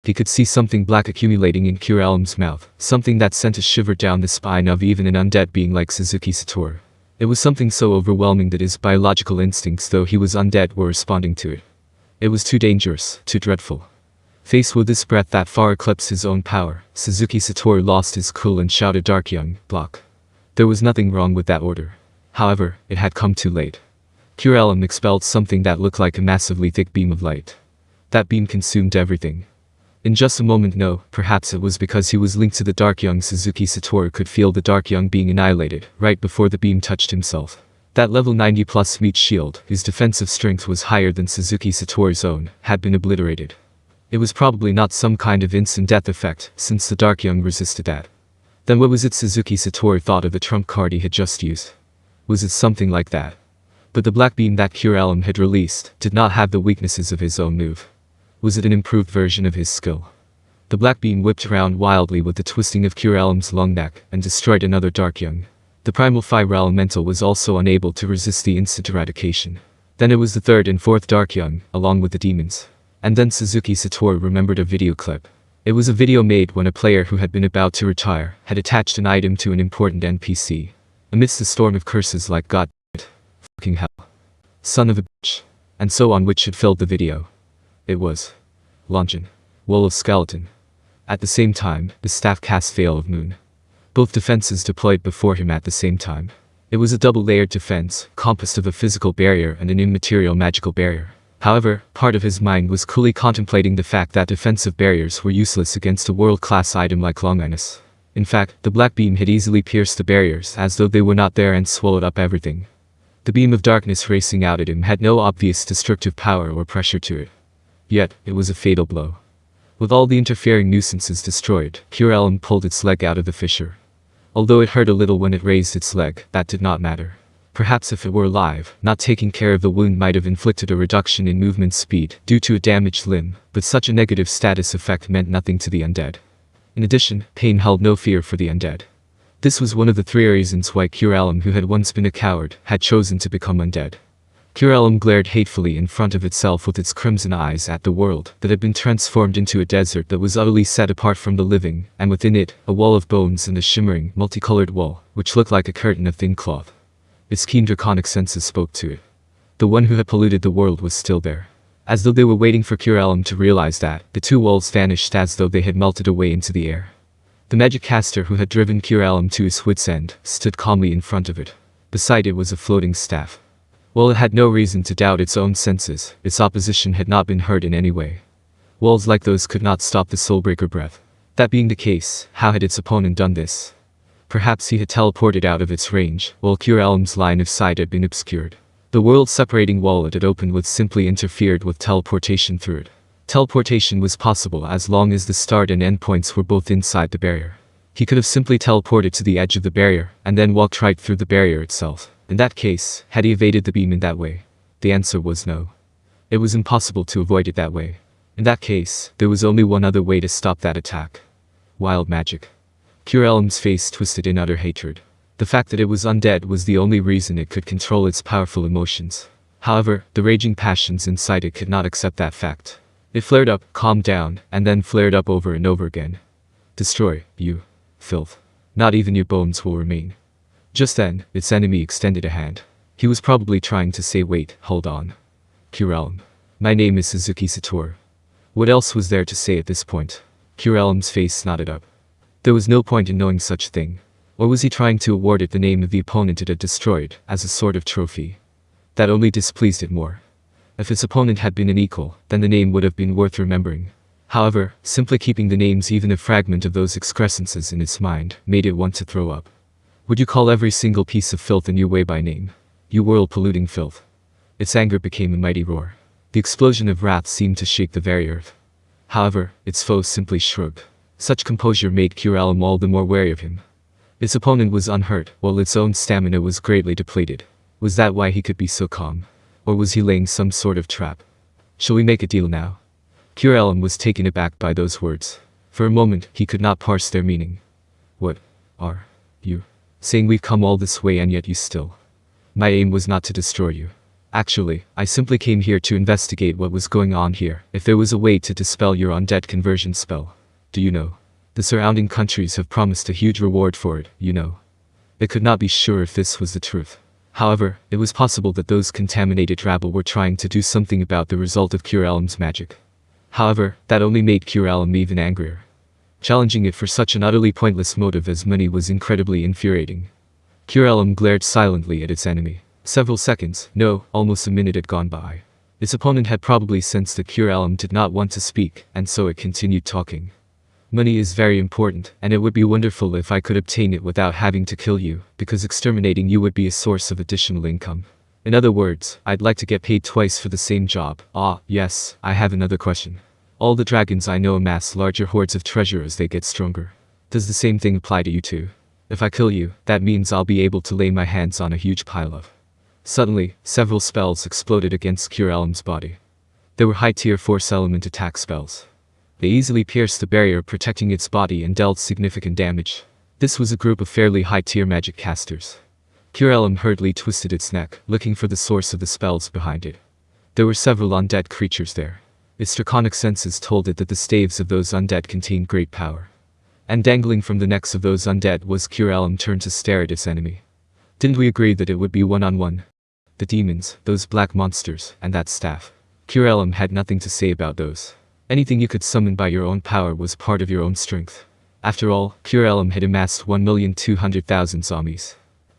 He could see something black accumulating in Elim's mouth, something that sent a shiver down the spine of even an undead being like Suzuki Satoru. It was something so overwhelming that his biological instincts, though he was undead, were responding to it. It was too dangerous, too dreadful. Faced with this breath that far eclipsed his own power, Suzuki Satoru lost his cool and shouted, "Dark Young, block." There was nothing wrong with that order. However, it had come too late. Elim expelled something that looked like a massively thick beam of light. That beam consumed everything. In just a moment, perhaps it was because he was linked to the Dark Young. Suzuki Satoru could feel the Dark Young being annihilated, right before the beam touched himself. That level 90 plus meat shield, whose defensive strength was higher than Suzuki Satoru's own, had been obliterated. It was probably not some kind of instant death effect, since the Dark Young resisted that. Then what was it Suzuki Satoru thought of the trump card he had just used? Was it something like that? But the black beam that Elim had released did not have the weaknesses of his own move. Was it an improved version of his skill? The black beam whipped around wildly with the twisting of Elim's long neck and destroyed another Dark Young. The primal fire elemental was also unable to resist the instant eradication. Then it was the third and fourth Dark Young, along with the demons. And then Suzuki Satoru remembered a video clip. It was a video made when a player who had been about to retire had attached an item to an important NPC. Amidst the storm of curses like "God it, fucking hell, son of a bitch," and so on which had filled the video. It was Longin, Wool of Skeleton. At the same time, the staff cast Veil of Moon. Both defenses deployed before him at the same time. It was a double-layered defense, composed of a physical barrier and an immaterial magical barrier. However, part of his mind was coolly contemplating the fact that defensive barriers were useless against a world-class item like Ainz. In fact, the black beam had easily pierced the barriers as though they were not there and swallowed up everything. The beam of darkness racing out at him had no obvious destructive power or pressure to it. Yet, it was a fatal blow. With all the interfering nuisances destroyed, Elim pulled its leg out of the fissure. Although it hurt a little when it raised its leg, that did not matter. Perhaps if it were alive, not taking care of the wound might have inflicted a reduction in movement speed due to a damaged limb, but such a negative status effect meant nothing to the undead. In addition, pain held no fear for the undead. This was one of the three reasons why Elim, who had once been a coward, had chosen to become undead. Elim glared hatefully in front of itself with its crimson eyes at the world that had been transformed into a desert that was utterly set apart from the living, and within it, a wall of bones and a shimmering, multicolored wall, which looked like a curtain of thin cloth. Its keen draconic senses spoke to it. The one who had polluted the world was still there. As though they were waiting for Elim to realize that, the two walls vanished as though they had melted away into the air. The magic caster who had driven Elim to his wit's end stood calmly in front of it. Beside it was a floating staff. While it had no reason to doubt its own senses, its opposition had not been hurt in any way. Walls like those could not stop the soulbreaker breath. That being the case, how had its opponent done this? Perhaps he had teleported out of its range, while Elim's line of sight had been obscured. The world-separating wall it had opened would simply interfered with teleportation through it. Teleportation was possible as long as the start and end points were both inside the barrier. He could have simply teleported to the edge of the barrier, and then walked right through the barrier itself. In that case, had he evaded the beam in that way? The answer was no. It was impossible to avoid it that way. In that case, there was only one other way to stop that attack. Wild magic. Elim's face twisted in utter hatred. The fact that it was undead was the only reason it could control its powerful emotions. However, the raging passions inside it could not accept that fact. It flared up, calmed down, and then flared up over and over again. Destroy, you filth. Not even your bones will remain. Just then, its enemy extended a hand. He was probably trying to say, "Wait, hold on. Elim. My name is Suzuki Satoru." What else was there to say at this point? Elim's face nodded up. There was no point in knowing such thing. Or was he trying to award it the name of the opponent it had destroyed, as a sort of trophy? That only displeased it more. If its opponent had been an equal, then the name would have been worth remembering. However, simply keeping the names, even a fragment of those excrescences in its mind, made it want to throw up. Would you call every single piece of filth in your way by name? You world-polluting filth. Its anger became a mighty roar. The explosion of wrath seemed to shake the very earth. However, its foes simply shrugged. Such composure made Elim all the more wary of him. Its opponent was unhurt, while its own stamina was greatly depleted. Was that why he could be so calm? Or was he laying some sort of trap? Shall we make a deal now? Elim was taken aback by those words. For a moment, he could not parse their meaning. What are you saying? We've come all this way and yet you still. My aim was not to destroy you. Actually, I simply came here to investigate what was going on here, if there was a way to dispel your undead conversion spell. Do you know? The surrounding countries have promised a huge reward for it, you know. They could not be sure if this was the truth. However, it was possible that those contaminated rabble were trying to do something about the result of Elim's magic. However, that only made Elim even angrier. Challenging it for such an utterly pointless motive as money was incredibly infuriating. Elim glared silently at its enemy. Several seconds, no, almost a minute had gone by. Its opponent had probably sensed that Elim did not want to speak, and so it continued talking. Money is very important, and it would be wonderful if I could obtain it without having to kill you, because exterminating you would be a source of additional income. In other words, I'd like to get paid twice for the same job. Ah, yes, I have another question. All the dragons I know amass larger hordes of treasure as they get stronger. Does the same thing apply to you too? If I kill you, that means I'll be able to lay my hands on a huge pile of. Suddenly, several spells exploded against Elim's body. They were high-tier force element attack spells. They easily pierced the barrier protecting its body and dealt significant damage. This was a group of fairly high-tier magic casters. Elim hurriedly twisted its neck, looking for the source of the spells behind it. There were several undead creatures there. Its draconic senses told it that the staves of those undead contained great power. And dangling from the necks of those undead was Elim turned to stare at its enemy. Didn't we agree that it would be one-on-one? The demons, those black monsters, and that staff. Elim had nothing to say about those. Anything you could summon by your own power was part of your own strength. After all, Elim had amassed 1,200,000 zombies.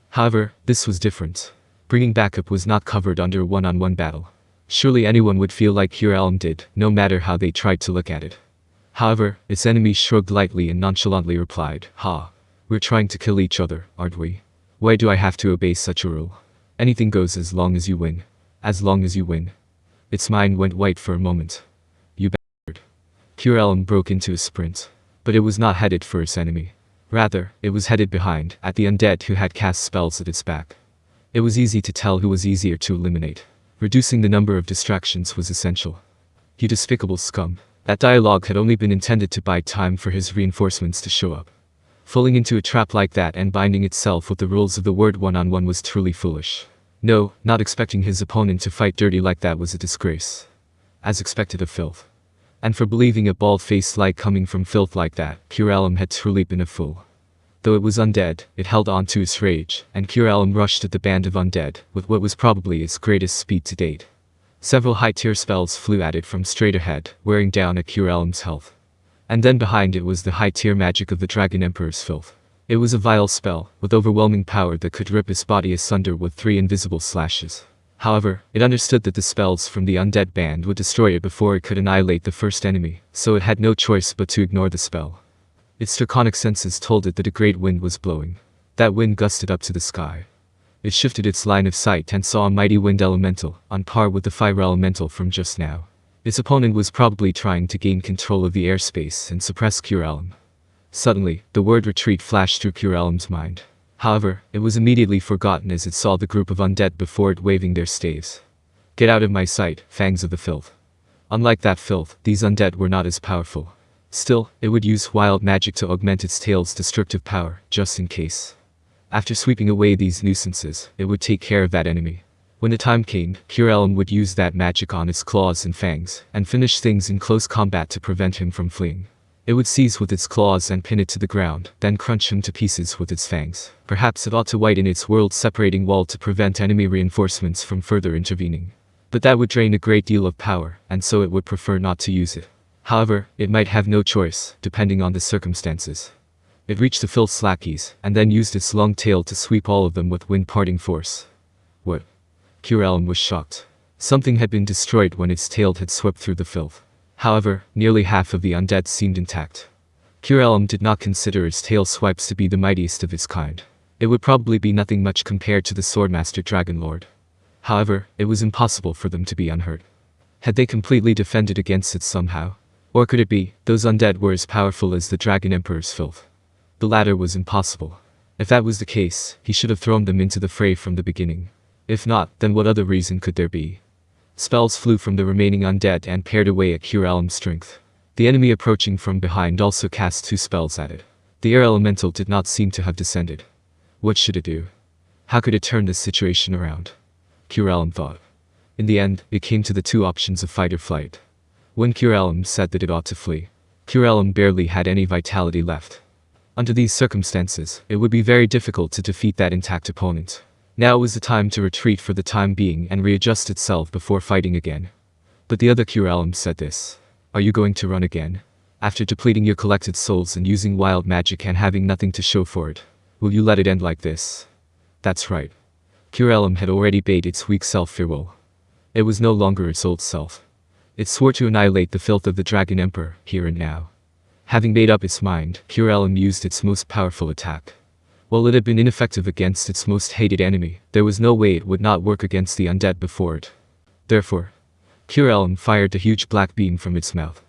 However, this was different. Bringing backup was not covered under a one-on-one battle. Surely anyone would feel like Elim did, no matter how they tried to look at it. However, its enemy shrugged lightly and nonchalantly replied, "Ha. We're trying to kill each other, aren't we? Why do I have to obey such a rule? Anything goes as long as you win. As long as you win." Its mind went white for a moment. You bastard. Elim broke into a sprint. But it was not headed for its enemy. Rather, it was headed behind, at the undead who had cast spells at its back. It was easy to tell who was easier to eliminate. Reducing the number of distractions was essential. You despicable scum. That dialogue had only been intended to buy time for his reinforcements to show up. Falling into a trap like that and binding itself with the rules of the word one-on-one was truly foolish. No, not expecting his opponent to fight dirty like that was a disgrace. As expected of filth. And for believing a bald-faced lie coming from filth like that, Elim had truly been a fool. Though it was undead, it held on to its rage, and Elim rushed at the band of undead, with what was probably its greatest speed to date. Several high-tier spells flew at it from straight ahead, wearing down at Elim's health. And then behind it was the high-tier magic of the Dragon Emperor's filth. It was a vile spell, with overwhelming power that could rip its body asunder with 3 invisible slashes. However, it understood that the spells from the undead band would destroy it before it could annihilate the first enemy, so it had no choice but to ignore the spell. Its draconic senses told it that a great wind was blowing. That wind gusted up to the sky. It shifted its line of sight and saw a mighty wind elemental, on par with the fire elemental from just now. Its opponent was probably trying to gain control of the airspace and suppress Elim. Suddenly, the word retreat flashed through Elim's mind. However, it was immediately forgotten as it saw the group of undead before it waving their staves. Get out of my sight, fangs of the filth. Unlike that filth, these undead were not as powerful. Still, it would use wild magic to augment its tail's destructive power, just in case. After sweeping away these nuisances, it would take care of that enemy. When the time came, Elim would use that magic on its claws and fangs, and finish things in close combat to prevent him from fleeing. It would seize with its claws and pin it to the ground, then crunch him to pieces with its fangs. Perhaps it ought to widen its world-separating wall to prevent enemy reinforcements from further intervening. But that would drain a great deal of power, and so it would prefer not to use it. However, it might have no choice, depending on the circumstances. It reached the filth's lackeys, and then used its long tail to sweep all of them with wind-parting force. What? Elim was shocked. Something had been destroyed when its tail had swept through the filth. However, nearly half of the undead seemed intact. Elim did not consider its tail swipes to be the mightiest of its kind. It would probably be nothing much compared to the Swordmaster Dragonlord. However, it was impossible for them to be unhurt. Had they completely defended against it somehow? Or could it be, those undead were as powerful as the Dragon Emperor's filth? The latter was impossible. If that was the case, he should have thrown them into the fray from the beginning. If not, then what other reason could there be? Spells flew from the remaining undead and pared away at Elim's strength. The enemy approaching from behind also cast 2 spells at it. The air elemental did not seem to have descended. What should it do? How could it turn this situation around? Elim thought. In the end, it came to the two options of fight or flight. When Elim said that it ought to flee, Elim barely had any vitality left. Under these circumstances, it would be very difficult to defeat that intact opponent. Now was the time to retreat for the time being and readjust itself before fighting again. But the other Elim said this. Are you going to run again? After depleting your collected souls and using wild magic and having nothing to show for it, will you let it end like this? That's right. Elim had already bade its weak self farewell. It was no longer its old self. It swore to annihilate the filth of the Dragon Emperor, here and now. Having made up its mind, Elim used its most powerful attack. While it had been ineffective against its most hated enemy, there was no way it would not work against the undead before it. Therefore, Elim fired a huge black beam from its mouth.